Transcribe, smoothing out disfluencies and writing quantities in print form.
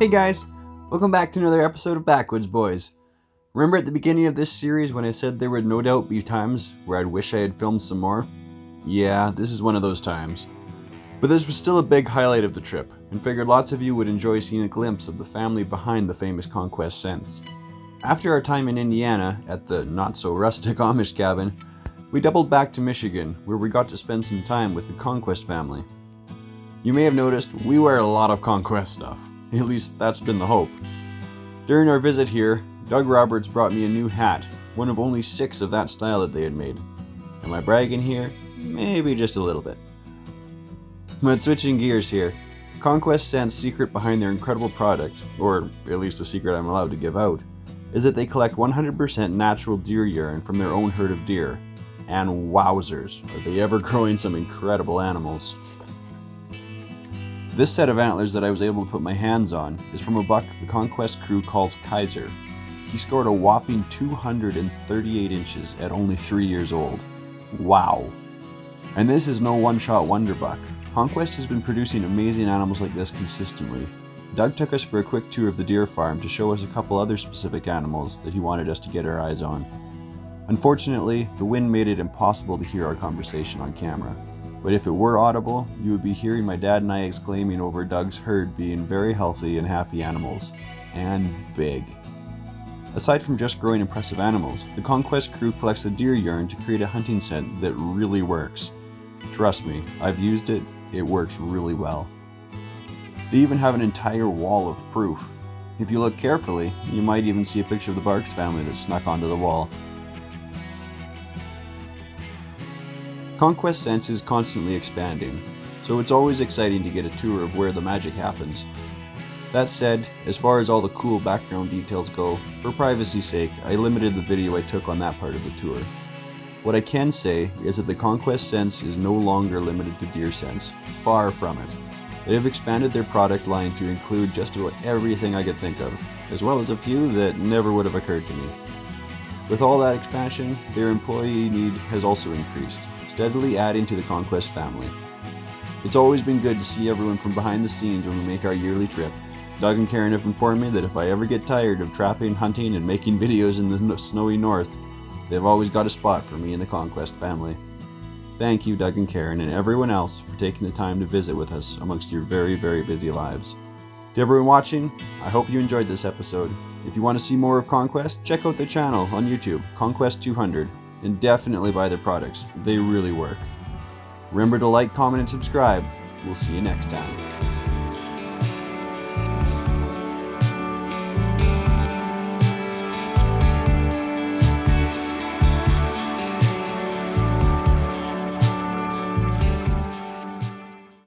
Hey guys, welcome back to another episode of Backwoods Boys. Remember at the beginning of this series when I said there would no doubt be times where I'd wish I had filmed some more? Yeah, this is one of those times. But this was still a big highlight of the trip, and figured lots of you would enjoy seeing a glimpse of the family behind the famous ConQuest Scents. After our time in Indiana, at the not-so-rustic Amish cabin, we doubled back to Michigan, where we got to spend some time with the ConQuest family. You may have noticed we wear a lot of ConQuest stuff. At least that's been the hope. During our visit here, Doug Roberts brought me a new hat, one of only 6 of that style that they had made. Am I bragging here? Maybe just a little bit. But switching gears here, ConQuest Scents' secret behind their incredible product, or at least a secret I'm allowed to give out, is that they collect 100% natural deer urine from their own herd of deer. And wowzers, are they ever growing some incredible animals. This set of antlers that I was able to put my hands on is from a buck the ConQuest crew calls Kaiser. He scored a whopping 238 inches at only 3 years old. Wow! And this is no one-shot wonder buck. ConQuest has been producing amazing animals like this consistently. Doug took us for a quick tour of the deer farm to show us a couple other specific animals that he wanted us to get our eyes on. Unfortunately, the wind made it impossible to hear our conversation on camera. But if it were audible, you would be hearing my dad and I exclaiming over Doug's herd being very healthy and happy animals. And big. Aside from just growing impressive animals, the ConQuest crew collects the deer urine to create a hunting scent that really works. Trust me, I've used it, it works really well. They even have an entire wall of proof. If you look carefully, you might even see a picture of the Barks family that snuck onto the wall. ConQuest Scents is constantly expanding, so it's always exciting to get a tour of where the magic happens. That said, as far as all the cool background details go, for privacy's sake, I limited the video I took on that part of the tour. What I can say is that the ConQuest Scents is no longer limited to deer scents, far from it. They have expanded their product line to include just about everything I could think of, as well as a few that never would have occurred to me. With all that expansion, their employee need has also increased, steadily adding to the ConQuest family. It's always been good to see everyone from behind the scenes when we make our yearly trip. Doug and Karen have informed me that if I ever get tired of trapping, hunting, and making videos in the snowy north, they've always got a spot for me in the ConQuest family. Thank you, Doug and Karen, and everyone else for taking the time to visit with us amongst your very, very busy lives. To everyone watching, I hope you enjoyed this episode. If you want to see more of ConQuest, check out their channel on YouTube, ConQuest 200. And definitely buy their products. They really work. Remember to like, comment, and subscribe. We'll see you next time.